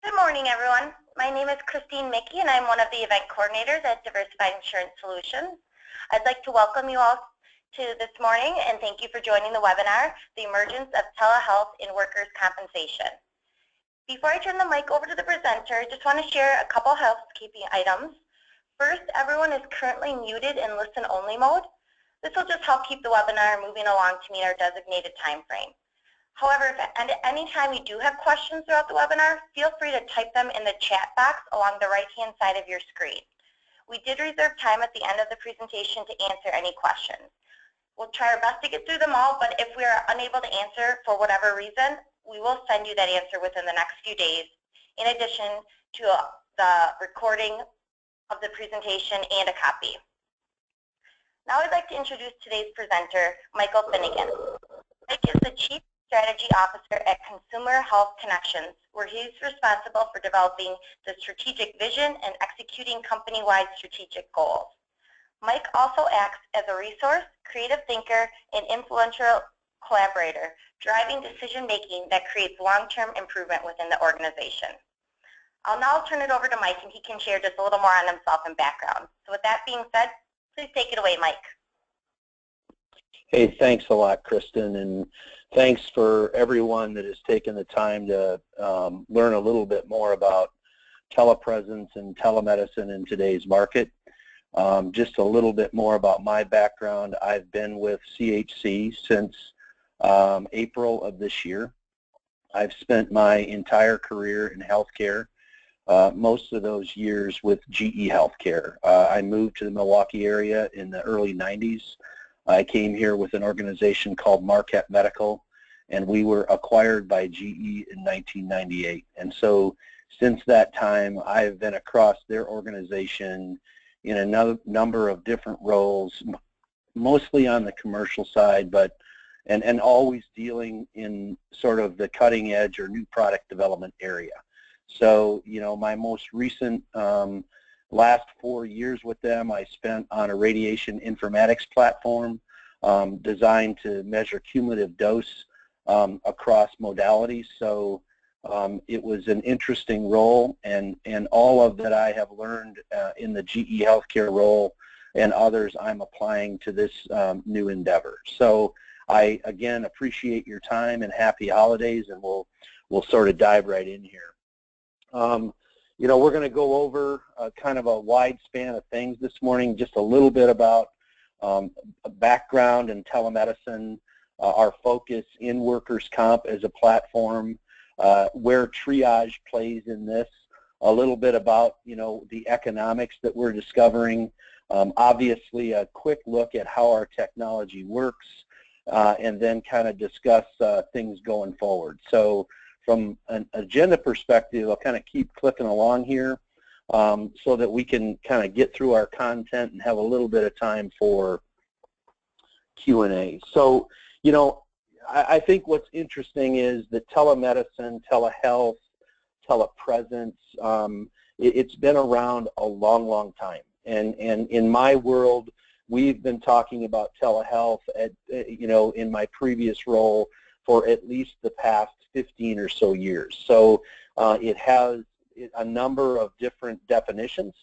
Good morning, everyone. My name is Christine Mickey, and I'm one of the event coordinators at Diversified Insurance Solutions. I'd like to welcome you all to this morning, and thank you for joining the webinar, The Emergence of Telehealth in Workers' Compensation. Before I turn the mic over to the presenter, I just want to share a couple housekeeping items. First, everyone is currently muted in listen-only mode. This will just help keep the webinar moving along to meet our designated time frame. However, if at any time you do have questions throughout the webinar, feel free to type them in the chat box along the right-hand side of your screen. We did reserve time at the end of the presentation to answer any questions. We'll try our best to get through them all, but if we are unable to answer for whatever reason, we will send you that answer within the next few days, in addition to the recording of the presentation and a copy. Now I'd like to introduce today's presenter, Michael Finnegan. Mike is the Chief Strategy Officer at Consumer Health Connections, where he's responsible for developing the strategic vision and executing company-wide strategic goals. Mike also acts as a resource, creative thinker, and influential collaborator, driving decision-making that creates long-term improvement within the organization. I'll now turn it over to Mike, and he can share just a little more on himself and background. So with that being said, please take it away, Mike. Hey, thanks a lot, Kristen, and thanks for everyone that has taken the time to learn a little bit more about telepresence and telemedicine in today's market. Just a little bit more about my background. I've been with CHC since April of this year. I've spent my entire career in healthcare, most of those years with GE Healthcare. I moved to the Milwaukee area in the early 90s. I came here with an organization called Marquette Medical, and we were acquired by GE in 1998. And so since that time, I've been across their organization in a number of different roles, mostly on the commercial side, but and always dealing in sort of the cutting edge or new product development area. So, you know, my most recent last 4 years with them, I spent on a radiation informatics platform designed to measure cumulative dose across modalities. So it was an interesting role, and all of that I have learned in the GE Healthcare role and others I'm applying to this new endeavor. So I, again, appreciate your time and happy holidays, and we'll sort of dive right in here. You know, we're going to go over kind of a wide span of things this morning, just a little bit about a background in telemedicine, our focus in workers' comp as a platform, where triage plays in this, a little bit about, you know, the economics that we're discovering, obviously a quick look at how our technology works, and then kind of discuss things going forward. So from an agenda perspective, I'll kind of keep clicking along here so that we can kind of get through our content and have a little bit of time for Q&A. So, you know, I think what's interesting is that telemedicine, telehealth, telepresence, it's been around a long, long time. And in my world, we've been talking about telehealth at, you know, in my previous role for at least the past 15 or so years. So it has a number of different definitions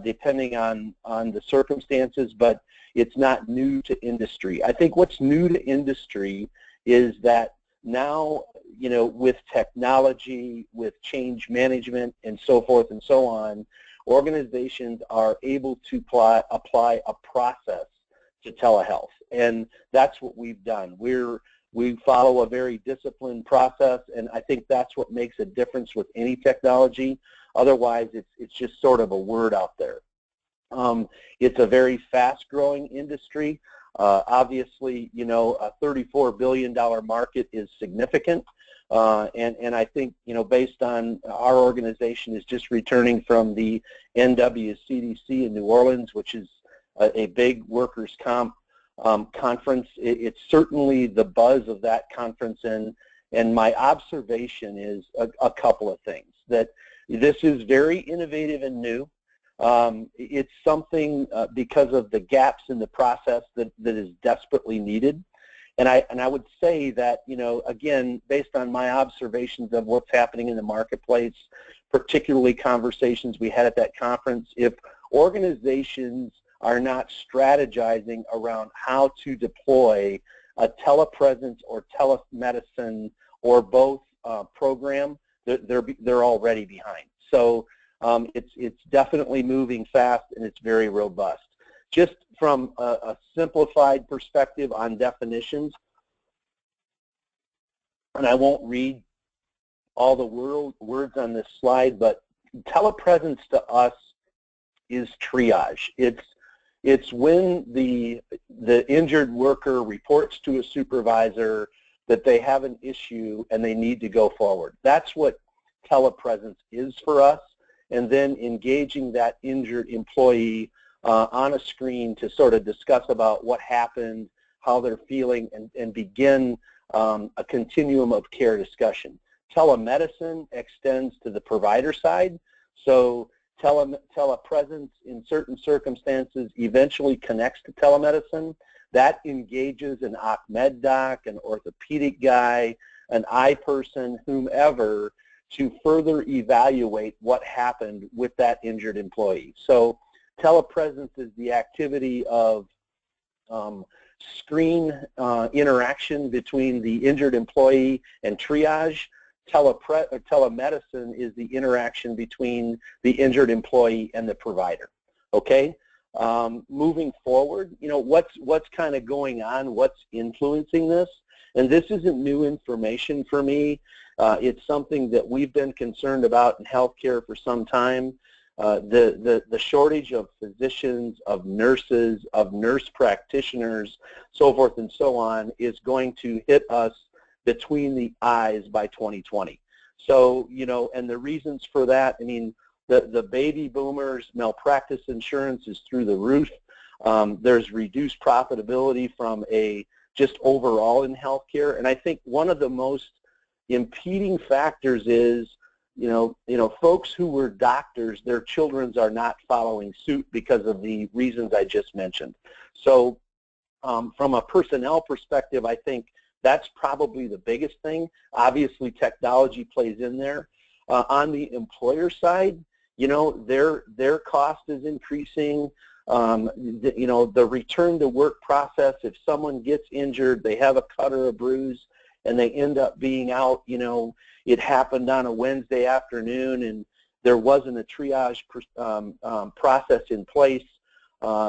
depending on the circumstances, but it's not new to industry. I think what's new to industry is that now, you know, with technology, with change management and so forth and so on, organizations are able to apply a process to telehealth, and that's what we've done. We follow a very disciplined process, and I think that's what makes a difference with any technology. Otherwise, it's just sort of a word out there. It's a very fast-growing industry. Obviously, you know, a $34 billion market is significant, and I think, you know, based on our organization is just returning from the NWCDC in New Orleans, which is a big workers' comp conference. It's certainly the buzz of that conference, and my observation is a couple of things. That this is very innovative and new. It's something because of the gaps in the process that is desperately needed. And I would say that, you know, again, based on my observations of what's happening in the marketplace, particularly conversations we had at that conference, if organizations are not strategizing around how to deploy a telepresence or telemedicine or both program, they're already behind. So it's definitely moving fast, and it's very robust. Just from a simplified perspective on definitions, and I won't read all the words on this slide, but telepresence to us is triage. It's when the injured worker reports to a supervisor that they have an issue and they need to go forward. That's what telepresence is for us, and then engaging that injured employee on a screen to sort of discuss about what happened, how they're feeling, and begin a continuum of care discussion. Telemedicine extends to the provider side, so telepresence in certain circumstances eventually connects to telemedicine. That engages an occ-med doc, an orthopedic guy, an eye person, whomever, to further evaluate what happened with that injured employee. So telepresence is the activity of screen interaction between the injured employee and triage. Telemedicine is the interaction between the injured employee and the provider. Okay? Moving forward, you know, what's kind of going on, what's influencing this? And this isn't new information for me. It's something that we've been concerned about in healthcare for some time. The shortage of physicians, of nurses, of nurse practitioners, so forth and so on, is going to hit us between the eyes by 2020. So, you know, and the reasons for that, I mean, the baby boomers, malpractice insurance is through the roof. There's reduced profitability from just overall in healthcare. And I think one of the most impeding factors is, you know, folks who were doctors, their children are not following suit because of the reasons I just mentioned. So from a personnel perspective, I think that's probably the biggest thing. Obviously, technology plays in there. On the employer side, you know, their cost is increasing. You know, the return to work process, if someone gets injured, they have a cut or a bruise, and they end up being out, you know, it happened on a Wednesday afternoon and there wasn't a triage process in place.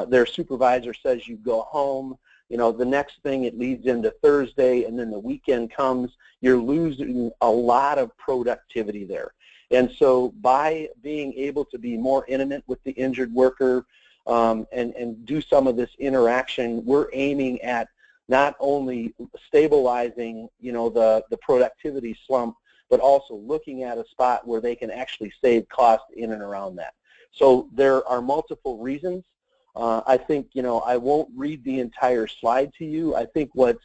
Their supervisor says you go home. You know, the next thing, it leads into Thursday, and then the weekend comes. You're losing a lot of productivity there. And so by being able to be more intimate with the injured worker and do some of this interaction, we're aiming at not only stabilizing, you know, the productivity slump, but also looking at a spot where they can actually save cost in and around that. So there are multiple reasons. I think, you know, I won't read the entire slide to you. I think what's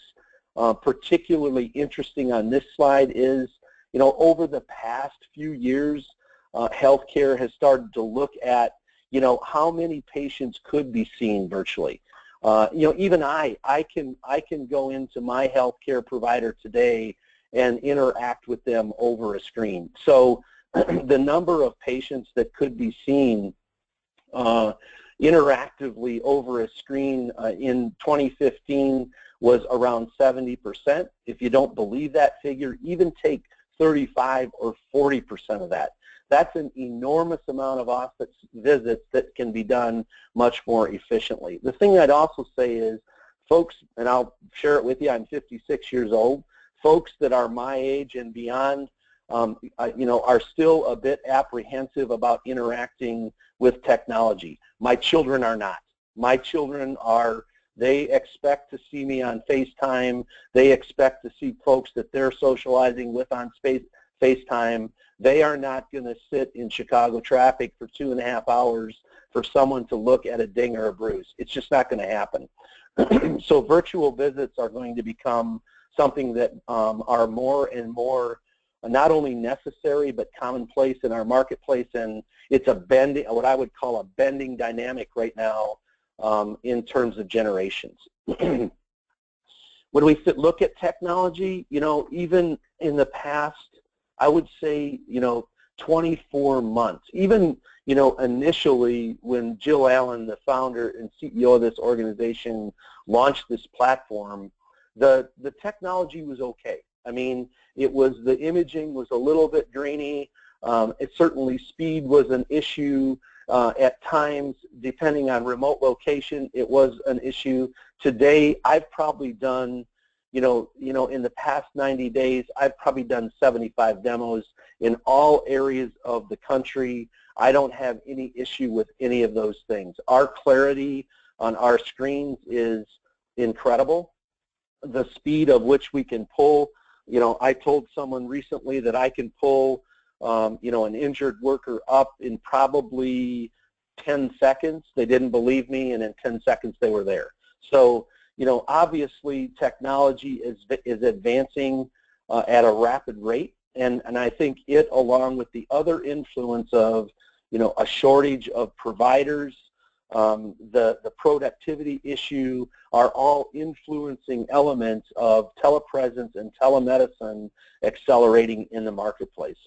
particularly interesting on this slide is, you know, over the past few years, healthcare has started to look at, you know, how many patients could be seen virtually. You know, even I can go into my healthcare provider today and interact with them over a screen. So the number of patients that could be seen interactively over a screen in 2015 was around 70%. If you don't believe that figure, even take 35 or 40% of that. That's an enormous amount of office visits that can be done much more efficiently. The thing I'd also say is, folks, and I'll share it with you, I'm 56 years old, folks that are my age and beyond, you know, are still a bit apprehensive about interacting with technology. My children are not. My children are, they expect to see me on FaceTime. They expect to see folks that they're socializing with on FaceTime. They are not going to sit in Chicago traffic for 2.5 hours for someone to look at a ding or a bruise. It's just not going to happen. So virtual visits are going to become something that are more and more not only necessary but commonplace in our marketplace, and it's a bending, what I would call a bending dynamic right now in terms of generations. when we look at technology, even in the past, I would say, 24 months, even, initially when Jill Allen, the founder and CEO of this organization, launched this platform, the technology was okay. I mean, the imaging was a little bit grainy. Certainly speed was an issue. At times, depending on remote location, it was an issue. Today, I've probably done, in the past 90 days, I've probably done 75 demos in all areas of the country. I don't have any issue with any of those things. Our clarity on our screens is incredible. The speed of which we can pull, I told someone recently that I can pull an injured worker up in probably 10 seconds. They didn't believe me, and in 10 seconds they were there. So, obviously technology is advancing at a rapid rate, and I think it, along with the other influence of, a shortage of providers, the productivity issue, are all influencing elements of telepresence and telemedicine accelerating in the marketplace.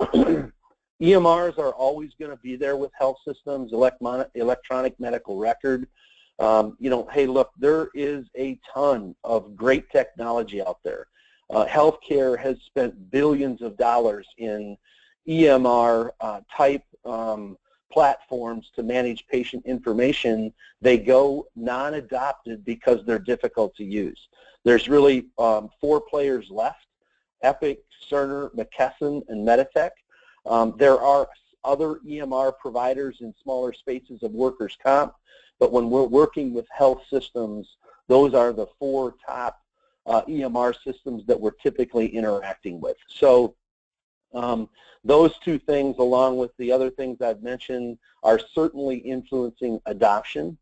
EMRs are always going to be there with health systems, electronic medical record. Hey, look, there is a ton of great technology out there. Healthcare has spent billions of dollars in EMR type platforms to manage patient information. They go non-adopted because they're difficult to use. There's really 4 players left: Epic, Cerner, McKesson, and Meditech. There are other EMR providers in smaller spaces of workers' comp, but when we're working with health systems, those are the 4 top EMR systems that we're typically interacting with. So those 2 things, along with the other things I've mentioned, are certainly influencing adoption.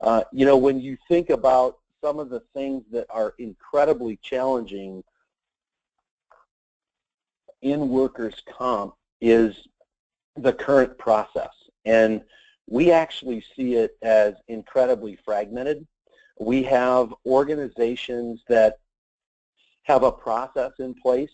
When you think about some of the things that are incredibly challenging in workers' comp is the current process, and we actually see it as incredibly fragmented. We have organizations that have a process in place,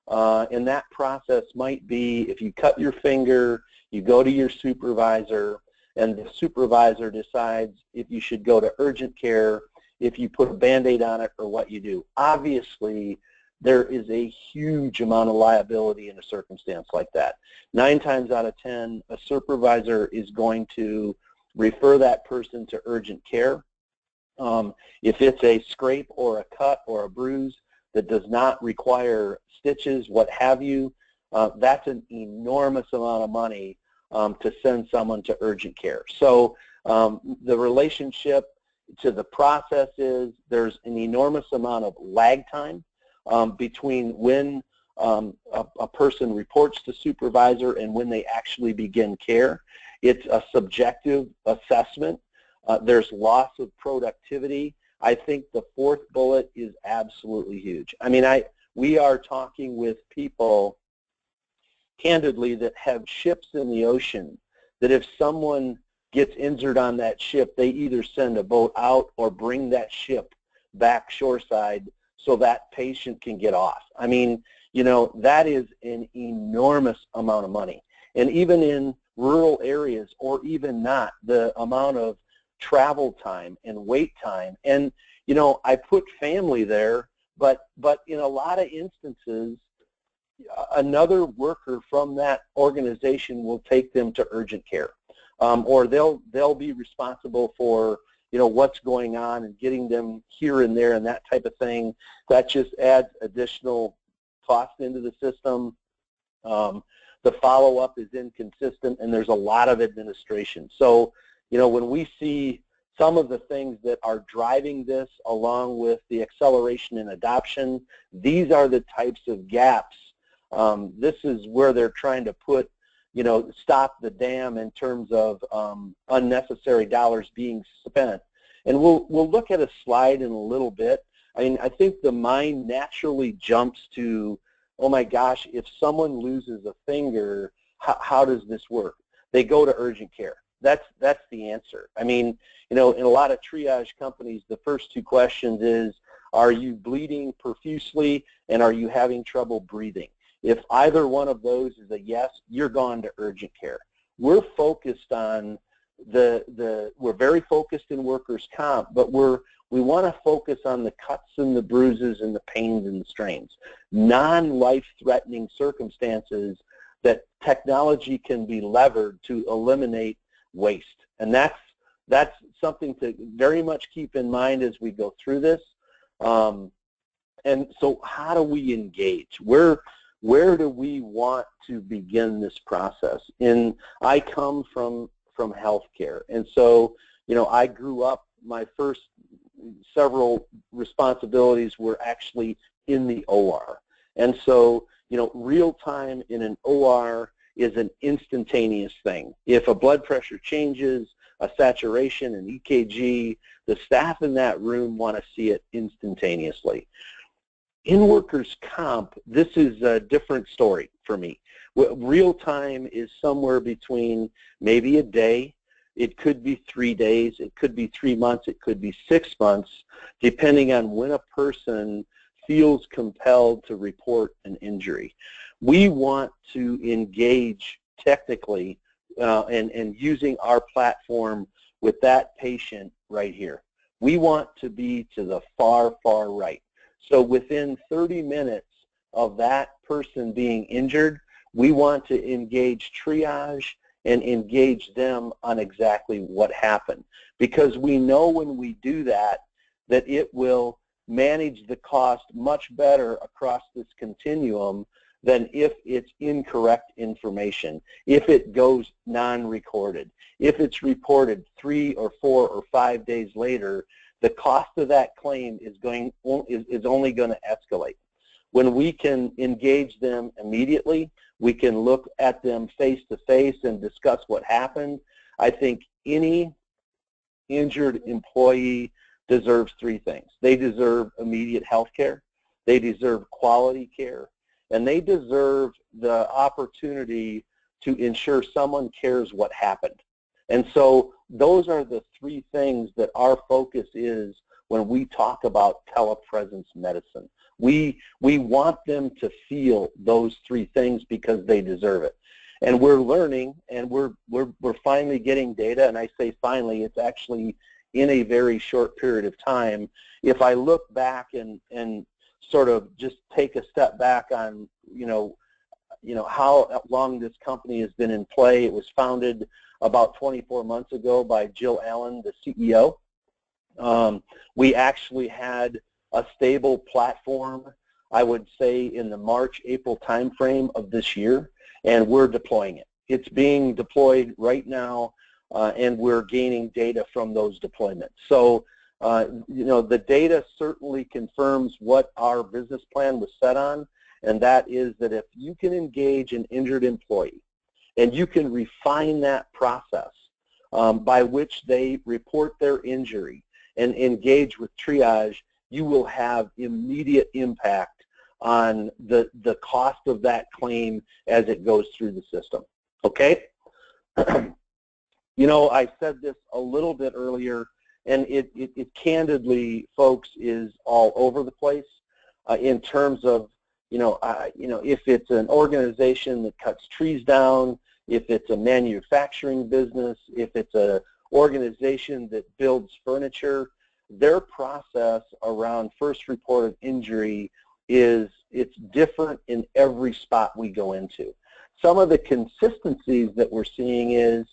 and that process might be, if you cut your finger, you go to your supervisor, and the supervisor decides if you should go to urgent care, if you put a Band-Aid on it, or what you do. Obviously, there is a huge amount of liability in a circumstance like that. 9 times out of 10, a supervisor is going to refer that person to urgent care. If it's a scrape or a cut or a bruise that does not require stitches, what have you, that's an enormous amount of money to send someone to urgent care. So the relationship to the process is there's an enormous amount of lag time between when a person reports to supervisor and when they actually begin care. It's a subjective assessment. There's loss of productivity. I think the 4th bullet is absolutely huge. I mean, we are talking with people, candidly, that have ships in the ocean, that if someone gets injured on that ship, they either send a boat out or bring that ship back shoreside so that patient can get off. I mean, that is an enormous amount of money. And even in rural areas, or even not, the amount of travel time and wait time. And, I put family there, but in a lot of instances, another worker from that organization will take them to urgent care. Or they'll be responsible for what's going on and getting them here and there and that type of thing. That just adds additional cost into the system. The follow-up is inconsistent, and there's a lot of administration. So, when we see some of the things that are driving this, along with the acceleration in adoption, these are the types of gaps. This is where they're trying to put, stop the dam in terms of unnecessary dollars being spent. And we'll look at a slide in a little bit. I mean, I think the mind naturally jumps to, oh my gosh, if someone loses a finger, how does this work? They go to urgent care. That's the answer. I mean, in a lot of triage companies, the first 2 questions is, Are you bleeding profusely, and are you having trouble breathing? If either one of those is a yes, you're gone to urgent care. We're focused on we're very focused in workers' comp, but we want to focus on the cuts and the bruises and the pains and the strains, non-life-threatening circumstances that technology can be levered to eliminate waste. And that's something to very much keep in mind as we go through this. And so how do we engage? Where do we want to begin this process? I come from healthcare, and so I grew up, my first several responsibilities were actually in the OR. And so, real time in an OR is an instantaneous thing. If a blood pressure changes, a saturation, an EKG, the staff in that room want to see it instantaneously. In workers' comp, this is a different story for me. Real time is somewhere between maybe a day, it could be 3 days, it could be 3 months, it could be 6 months, depending on when a person feels compelled to report an injury. We want to engage technically and using our platform with that patient right here. We want to be to the far, far right. So within 30 minutes of that person being injured, we want to engage triage and engage them on exactly what happened. Because we know when we do that, that it will manage the cost much better across this continuum than if it's incorrect information, if it goes non-recorded. If it's reported 3 or 4 or 5 days later, the cost of that claim is only going to escalate. When we can engage them immediately, we can look at them face to face and discuss what happened. I think any injured employee deserves 3 things. They deserve immediate health care, they deserve quality care, and they deserve the opportunity to ensure someone cares what happened. And so those are the 3 things that our focus is when we talk about telepresence medicine. We want them to feel those 3 things because they deserve it. And we're learning, and we're finally getting data, and I say finally, it's actually in a very short period of time. If I look back and sort of just take a step back on, how long this company has been in play. It was founded about 24 months ago by Jill Allen, the CEO. We actually had a stable platform, I would say, in the March, April timeframe of this year, and we're deploying it. It's being deployed right now, and we're gaining data from those deployments. So, the data certainly confirms what our business plan was set on, and that is that if you can engage an injured employee and you can refine that process by which they report their injury and engage with triage, you will have immediate impact on the cost of that claim as it goes through the system. Okay? I said this a little bit earlier, and it candidly, folks, is all over the place in terms of, if it's an organization that cuts trees down, if it's a manufacturing business, if it's an organization that builds furniture, their process around first report of injury it's different in every spot we go into. Some of the consistencies that we're seeing is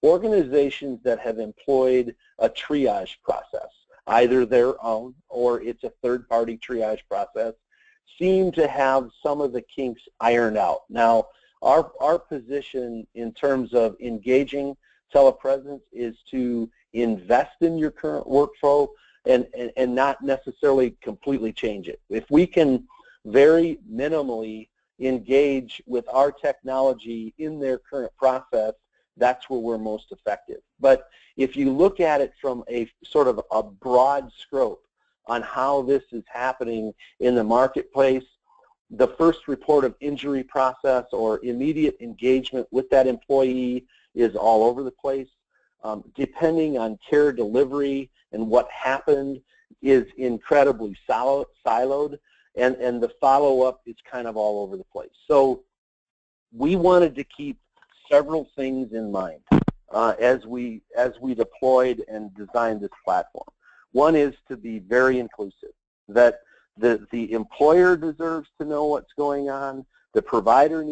organizations that have employed a triage process, either their own or it's a third-party triage process, seem to have some of the kinks ironed out. Now, our position in terms of engaging telepresence is to invest in your current workflow and not necessarily completely change it. If we can very minimally engage with our technology in their current process, that's where we're most effective. But if you look at it from a sort of a broad scope on how this is happening in the marketplace, the first report of injury process or immediate engagement with that employee is all over the place. Depending on care delivery and what happened, is incredibly siloed, and the follow-up is kind of all over the place. So we wanted to keep several things in mind as we deployed and designed this platform. One is to be very inclusive, that the employer deserves to know what's going on, the provider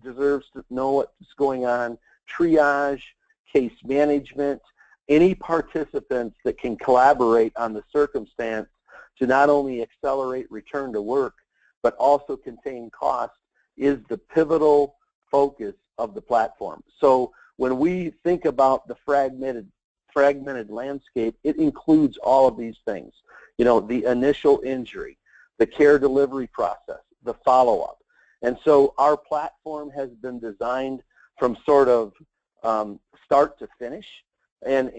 deserves to know what's going on, triage, case management, any participants that can collaborate on the circumstance to not only accelerate return to work, but also contain cost, is the pivotal focus of the platform. So when we think about the fragmented landscape, it includes all of these things. You know, the initial injury, the care delivery process, the follow-up. And so our platform has been designed from sort of start to finish, and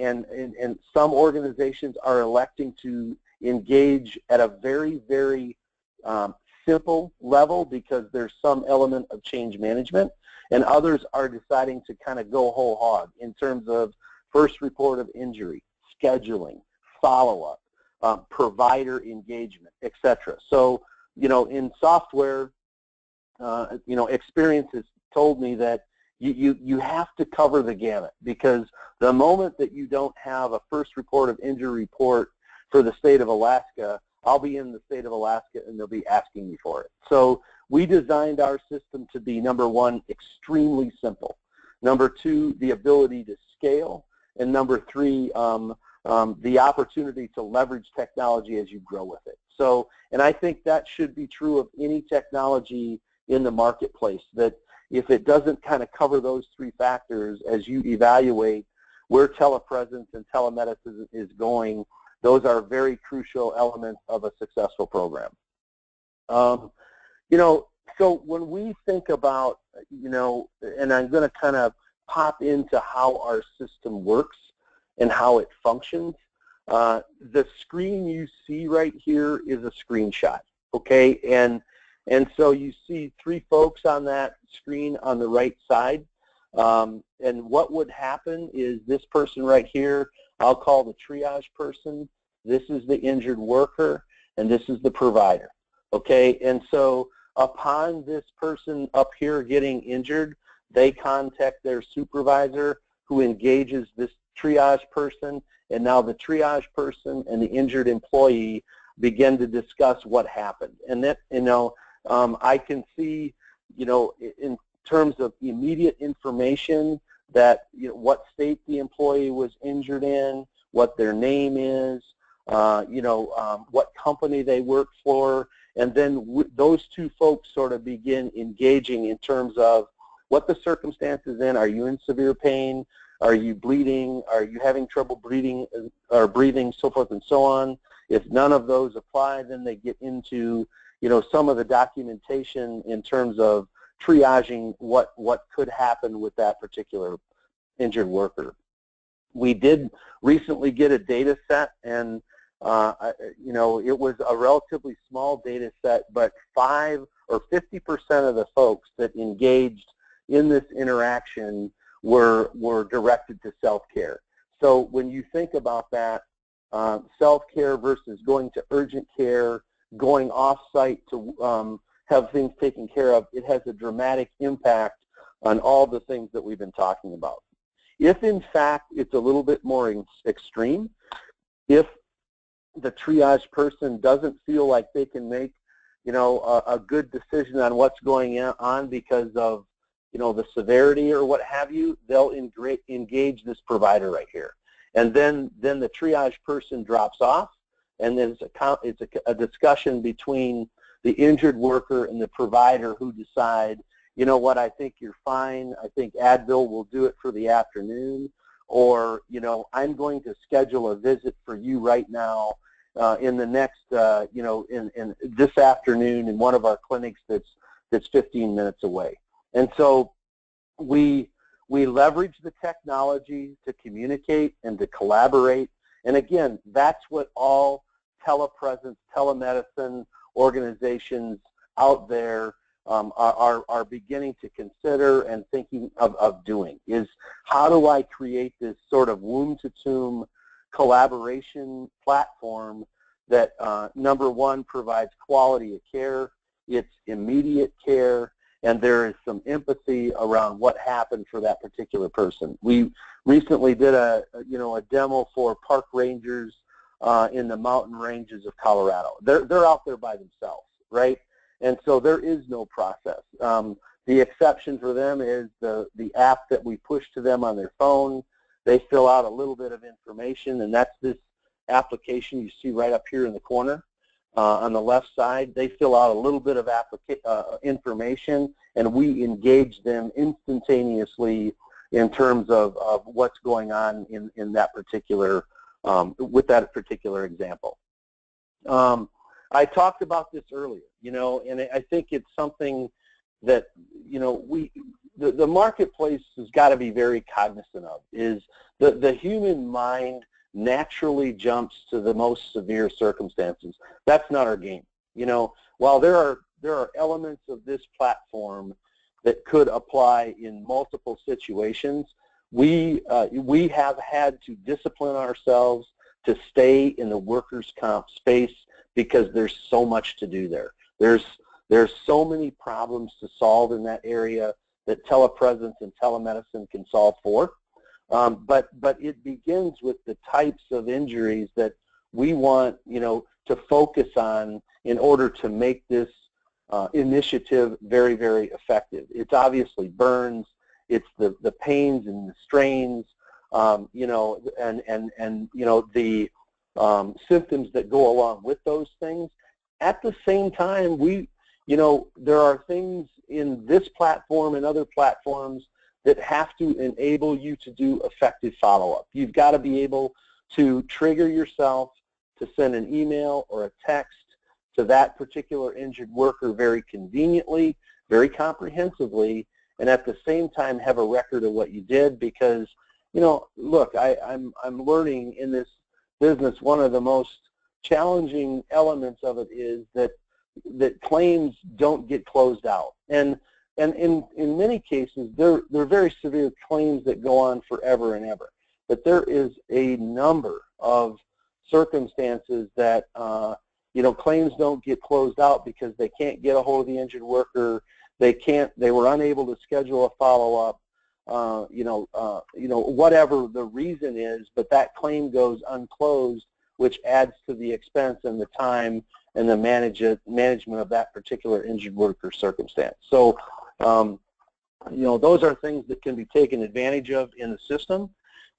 some organizations are electing to engage at a very, very simple level because there's some element of change management, and others are deciding to kind of go whole hog in terms of first report of injury, scheduling, follow-up, provider engagement, etc. So, you know, in software, you know, experience has told me that you have to cover the gamut, because the moment that you don't have a first report of injury report for the state of Alaska, I'll be in the state of Alaska and they'll be asking me for it. So we designed our system to be, number one, extremely simple. Number two, the ability to scale. And number three, the opportunity to leverage technology as you grow with it. So, and I think that should be true of any technology in the marketplace, that if it doesn't kind of cover those three factors as you evaluate where telepresence and telemedicine is going, those are very crucial elements of a successful program. You know, so when we think about, you know, and I'm going to kind of pop into how our system works and how it functions. The screen you see right here is a screenshot, okay? And so you see three folks on that screen on the right side. And what would happen is this person right here, I'll call the triage person. This is the injured worker, and this is the provider, okay? And so upon this person up here getting injured, they contact their supervisor, who engages this triage person, and now the triage person and the injured employee begin to discuss what happened. And that, you know, I can see, you know, in terms of immediate information, that, you know, what state the employee was injured in, what their name is, you know, what company they work for, and then those two folks sort of begin engaging in terms of what the circumstances in. Are you in severe pain? Are you bleeding? Are you having trouble breathing, so forth and so on? If none of those apply, then they get into, you know, some of the documentation in terms of triaging what could happen with that particular injured worker. We did recently get a data set, and you know, it was a relatively small data set, but 5 or 50% of the folks that engaged in this interaction were directed to self-care. So when you think about that, self-care versus going to urgent care, going off-site to have things taken care of, it has a dramatic impact on all the things that we've been talking about. If in fact it's a little bit more extreme, if the triage person doesn't feel like they can make, you know, a good decision on what's going on because of, you know, the severity or what have you, they'll engage this provider right here. And then the triage person drops off, and then it's a discussion between the injured worker and the provider, who decide, you know what, I think you're fine. I think Advil will do it for the afternoon, or, you know, I'm going to schedule a visit for you right now in the next, you know, in this afternoon in one of our clinics that's 15 minutes away. And so we leverage the technology to communicate and to collaborate. And again, that's what all telepresence, telemedicine organizations out there are beginning to consider and thinking of doing, is how do I create this sort of womb-to-tomb collaboration platform that, number one, provides quality of care, it's immediate care, and there is some empathy around what happened for that particular person. We recently did a demo for park rangers in the mountain ranges of Colorado. They're out there by themselves, right? And so there is no process. The exception for them is the app that we push to them on their phone. They fill out a little bit of information, and that's this application you see right up here in the corner. On the left side, they fill out a little bit of information, and we engage them instantaneously in terms of what's going on in that particular, with that particular example. I talked about this earlier, and I think it's something that, the marketplace has got to be very cognizant of, is the human mind naturally jumps to the most severe circumstances. That's not our game. While there are elements of this platform that could apply in multiple situations, we have had to discipline ourselves to stay in the workers' comp space because there's so much to do there. There's so many problems to solve in that area that telepresence and telemedicine can solve for. But it begins with the types of injuries that we want, to focus on in order to make this initiative very, very effective. It's obviously burns, it's the pains and the strains, and the symptoms that go along with those things. At the same time, there are things in this platform and other platforms that have to enable you to do effective follow-up. You've got to be able to trigger yourself to send an email or a text to that particular injured worker very conveniently, very comprehensively, and at the same time have a record of what you did, because, look, I'm learning in this business, one of the most challenging elements of it is that claims don't get closed out. And in many cases, they're very severe claims that go on forever and ever. But there is a number of circumstances that, claims don't get closed out because they can't get a hold of the injured worker. They were unable to schedule a follow-up, whatever the reason is, but that claim goes unclosed, which adds to the expense and the time and the management of that particular injured worker circumstance. So, those are things that can be taken advantage of in the system,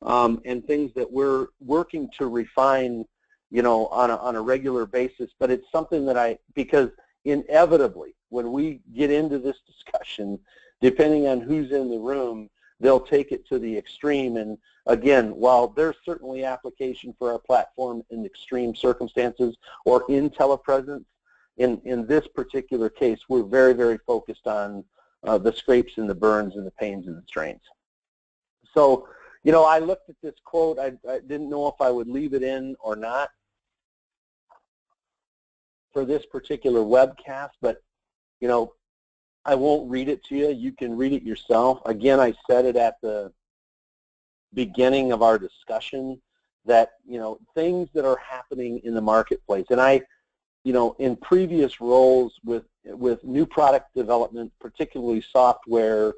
and things that we're working to refine, on a regular basis. But it's something that because inevitably, when we get into this discussion, depending on who's in the room, they'll take it to the extreme. And again, while there's certainly application for our platform in extreme circumstances or in telepresence, in this particular case, we're very, very focused on the scrapes and the burns and the pains and the strains. So, I looked at this quote. I didn't know if I would leave it in or not for this particular webcast, but, I won't read it to you. You can read it yourself. Again, I said it at the beginning of our discussion that, things that are happening in the marketplace. And I, in previous roles with new product development, particularly software,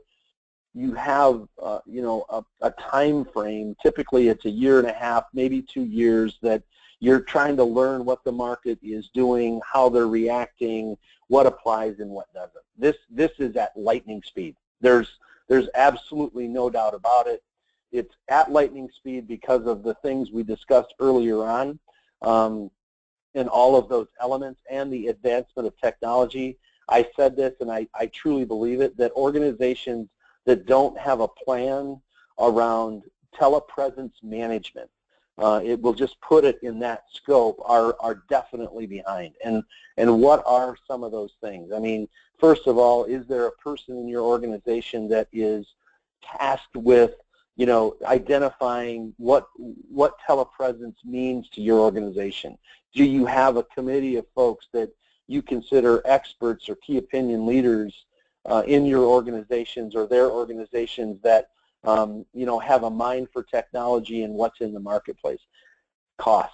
you have, a time frame. Typically, it's a year and a half, maybe 2 years, that you're trying to learn what the market is doing, how they're reacting, what applies and what doesn't. This is at lightning speed. There's absolutely no doubt about it. It's at lightning speed because of the things we discussed earlier on, and all of those elements and the advancement of technology. I said this, and I truly believe it, that organizations that don't have a plan around telepresence management, it will just put it in that scope, are definitely behind. And what are some of those things? I mean, first of all, is there a person in your organization that is tasked with, identifying what telepresence means to your organization? Do you have a committee of folks that you consider experts or key opinion leaders in your organizations or their organizations that have a mind for technology and what's in the marketplace? Cost.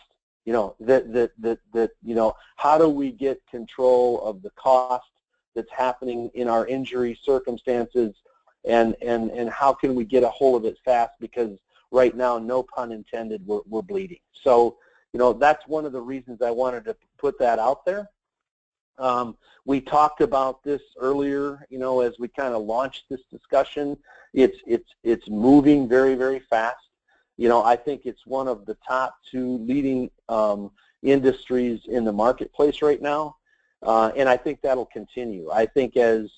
how do we get control of the cost that's happening in our injury circumstances, and how can we get a hold of it fast, because right now, no pun intended, we're bleeding. So, that's one of the reasons I wanted to put that out there. We talked about this earlier, as we kind of launched this discussion. It's moving very, very fast. I think it's one of the top 2 leading industries in the marketplace right now, and I think that'll continue. I think as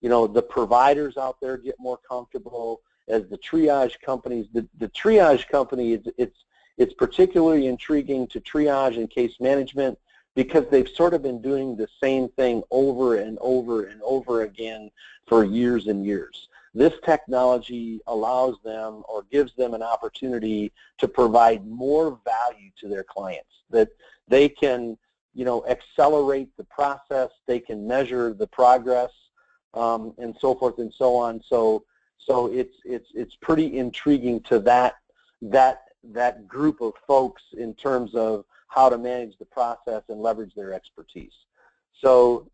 the providers out there get more comfortable, as the triage companies, the triage company, it's particularly intriguing to triage and case management, because they've sort of been doing the same thing over and over and over again for years and years. This technology allows them, or gives them, an opportunity to provide more value to their clients, that they can, accelerate the process, they can measure the progress, and so forth and so on. So it's pretty intriguing to that group of folks in terms of how to manage the process and leverage their expertise. So,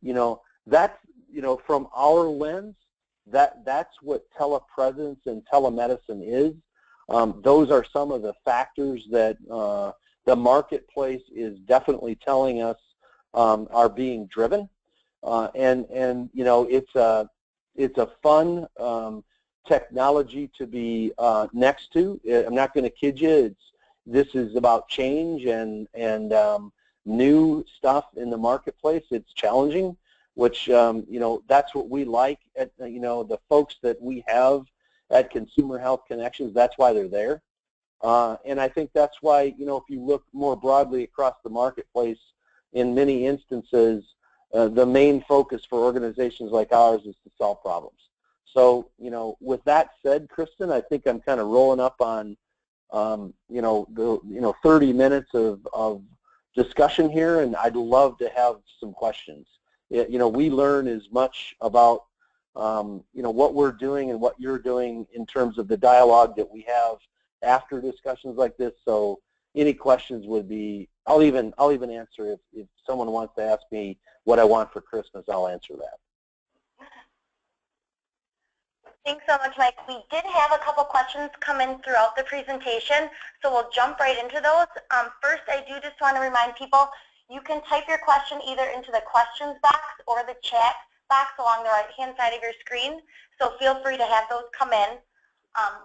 that's, from our lens, that's what telepresence and telemedicine is. Those are some of the factors that the marketplace is definitely telling us are being driven, and it's a fun technology to be next to. I'm not going to kid you. This is about change and new stuff in the marketplace. It's challenging, which that's what we like at the folks that we have at Consumer Health Connections. That's why they're there, and I think that's why if you look more broadly across the marketplace, in many instances, the main focus for organizations like ours is to solve problems. So with that said, Kristen, I think I'm kind of rolling up on 30 minutes of discussion here, and I'd love to have some questions. We learn as much about what we're doing and what you're doing in terms of the dialogue that we have after discussions like this. So any questions would be, I'll even answer if someone wants to ask me what I want for Christmas, I'll answer that. Thanks so much, Mike. We did have a couple questions come in throughout the presentation, so we'll jump right into those. First, I do just want to remind people, you can type your question either into the questions box or the chat box along the right-hand side of your screen, so feel free to have those come in.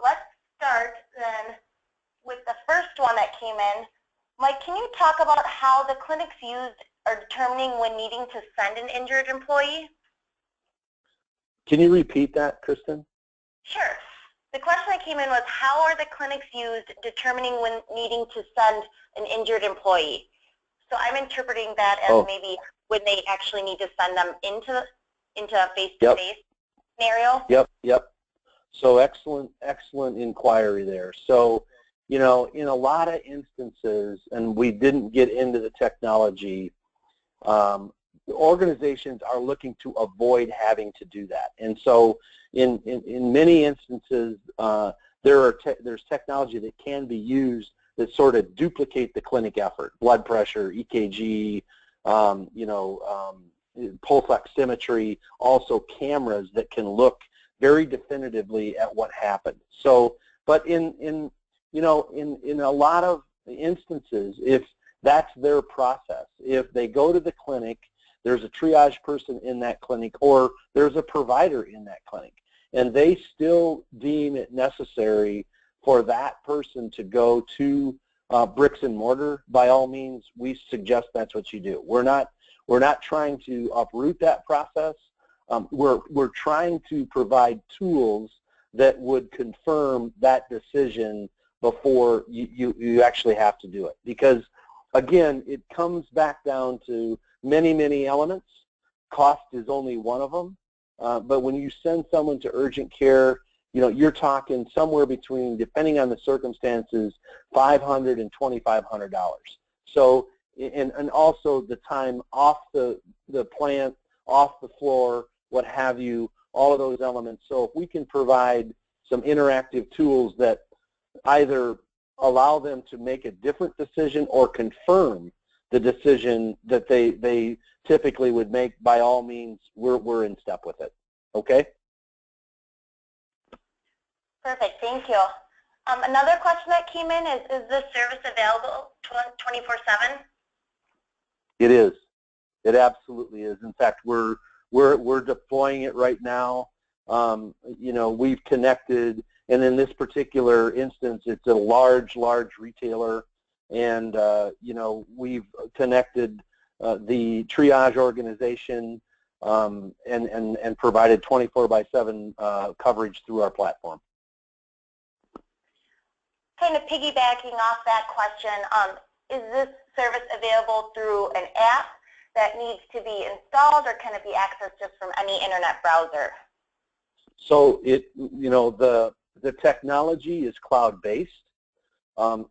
Let's start then with the first one that came in. Mike, can you talk about how the clinics used are determining when needing to send an injured employee? Can you repeat that, Kristen? Sure. The question that came in was, how are the clinics used determining when needing to send an injured employee? So I'm interpreting that as maybe when they actually need to send them into a face-to-face scenario. Yep. So excellent inquiry there. So, in a lot of instances, and we didn't get into the technology, organizations are looking to avoid having to do that. And so in many instances, there's technology that can be used that sort of duplicate the clinic effort: blood pressure, EKG, pulse oximetry, also cameras that can look very definitively at what happened. So, but in a lot of instances, if that's their process, if they go to the clinic, there's a triage person in that clinic, or there's a provider in that clinic, and they still deem it necessary for that person to go to bricks and mortar, by all means, we suggest that's what you do. We're not trying to uproot that process. We're trying to provide tools that would confirm that decision before you actually have to do it. Because, again, it comes back down to many elements. Cost is only one of them. But when you send someone to urgent care, you're talking somewhere between, depending on the circumstances, $500 and $2,500. So, and also the time off the plant, off the floor, what have you, all of those elements. So if we can provide some interactive tools that either allow them to make a different decision or confirm the decision that they typically would make, by all means, we're in step with it. Okay? Perfect, thank you. Another question that came in is this service available 24/7? It is. It absolutely is. In fact, we're deploying it right now. You know, we've connected, and in this particular instance, it's a large retailer, and you know, we've connected the triage organization and provided 24/7 coverage through our platform. Kind of piggybacking off that question, is this service available through an app that needs to be installed, or can it be accessed just from any internet browser? So you know, the technology is cloud-based.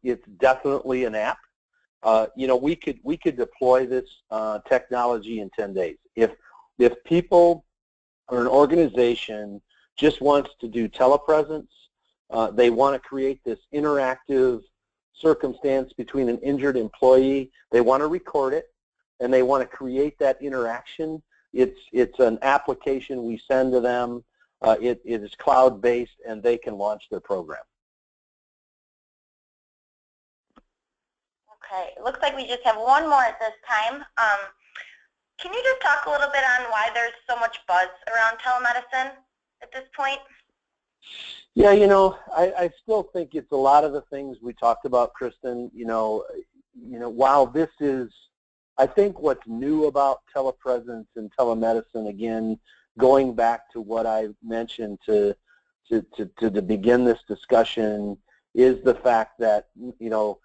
It's definitely an app. You know, we could deploy this technology in 10 days. If people or an organization just wants to do telepresence, they want to create this interactive circumstance between an injured employee, they want to record it, and they want to create that interaction. It's an application we send to them. It is cloud-based, and they can launch their program. Okay, it looks like we just have one more at this time. Can you just talk a little bit on why there's so much buzz around telemedicine at this point? Yeah, you know, I still think it's a lot of the things we talked about, Kristen. You know, while this is, I think what's new about telepresence and telemedicine, again, going back to what I mentioned to begin this discussion, is the fact that, you know,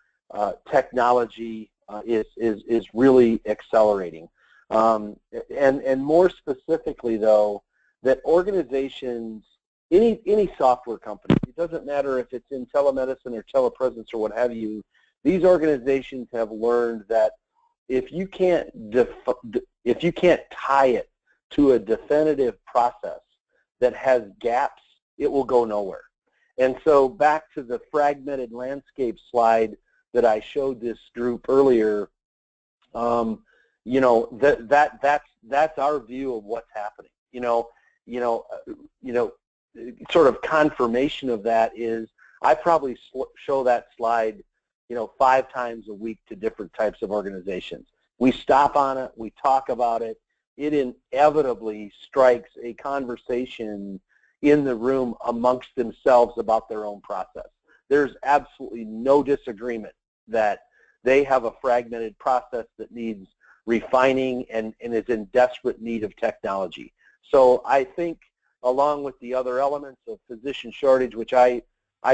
technology is really accelerating. And more specifically, though, that organizations, any software company, it doesn't matter if it's in telemedicine or telepresence or what have you, these organizations have learned that if you can't tie it to a definitive process that has gaps, it will go nowhere. And so back to the fragmented landscape slide that I showed this group earlier, you know, that's our view of what's happening. You know, sort of confirmation of that is I probably show that slide, you know, 5 times a week to different types of organizations. We stop on it, we talk about it. It inevitably strikes a conversation in the room amongst themselves about their own process. There's absolutely no disagreement that they have a fragmented process that needs refining and is in desperate need of technology. So I think, along with the other elements of physician shortage, which I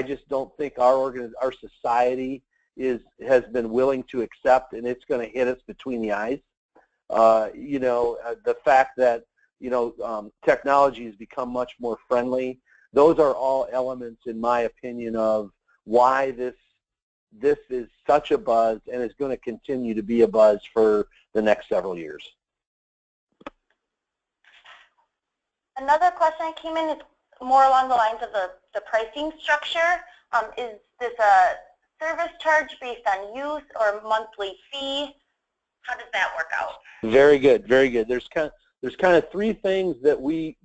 just don't think our society has been willing to accept, and it's going to hit us between the eyes. You know, the fact that, you know, technology has become much more friendly, those are all elements, in my opinion, of why this is such a buzz and is going to continue to be a buzz for the next several years. Another question that came in is more along the lines of the pricing structure. Is this a service charge based on use or monthly fee? How does that work out? Very good, very good. There's kind of 3 things that we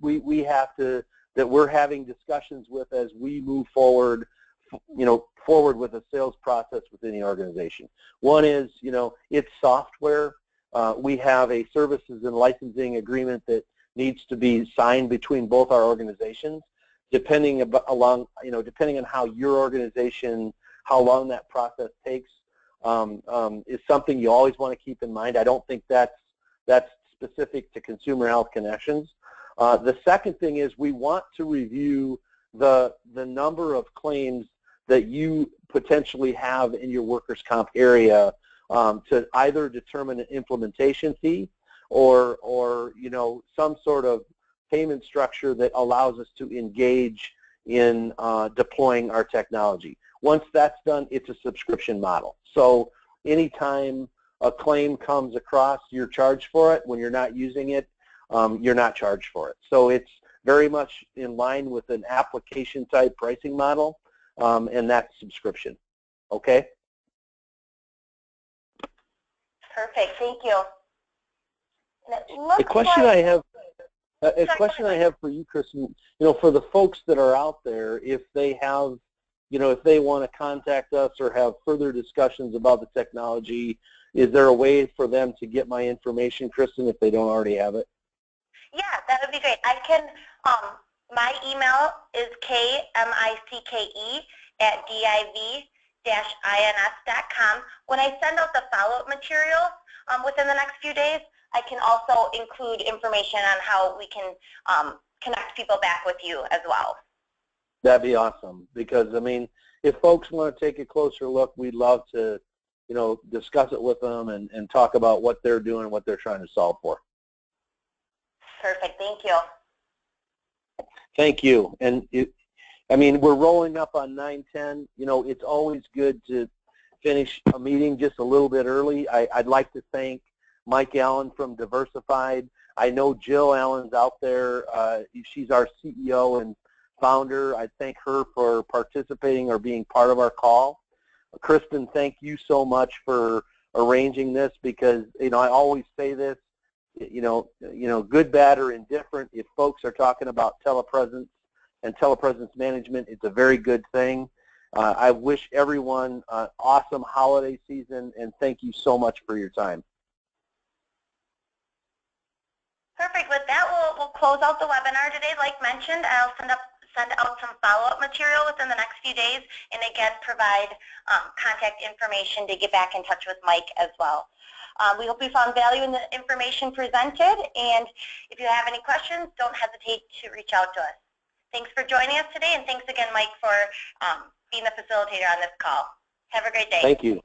have to, that we're having discussions with as we move forward, you know, with a sales process within the organization. One is, you know, it's software. We have a services and licensing agreement that needs to be signed between both our organizations, depending on how your organization, how long that process takes, is something you always want to keep in mind. I don't think that's specific to Consumer Health Connections. The second thing is we want to review the number of claims that you potentially have in your workers' comp area to either determine an implementation fee or you know, some sort of payment structure that allows us to engage in deploying our technology. Once that's done, it's a subscription model. So anytime a claim comes across, you're charged for it. When you're not using it, you're not charged for it. So it's very much in line with an application type pricing model, and that's subscription. Okay? Perfect. Thank you. And it looks A question like, I have. A question I have for you, Kristen, for the folks that are out there, if they have, if they want to contact us or have further discussions about the technology, is there a way for them to get my information, Kristen, if they don't already have it? yeah, that would be great. I can, my email is kmicke@div-ins.com. When I send out the follow-up materials within the next few days, I can also include information on how we can connect people back with you as well. That'd be awesome, because, I mean, if folks want to take a closer look, we'd love to, discuss it with them and talk about what they're doing, what they're trying to solve for. Perfect. Thank you. Thank you. And, I mean, we're rolling up on 9:10. It's always good to finish a meeting just a little bit early. I'd like to thank Mike Allen from Diversified. I know Jill Allen's out there. She's our CEO and founder. I thank her for participating or being part of our call. Kristen, thank you so much for arranging this, because, I always say this, good, bad, or indifferent, if folks are talking about telepresence and telepresence management, it's a very good thing. I wish everyone an awesome holiday season, and thank you so much for your time. Perfect. With that, we'll close out the webinar today. Like mentioned, I'll send out some follow-up material within the next few days, and again, provide contact information to get back in touch with Mike as well. We hope you found value in the information presented, and if you have any questions, don't hesitate to reach out to us. Thanks for joining us today, and thanks again, Mike, for being the facilitator on this call. Have a great day. Thank you.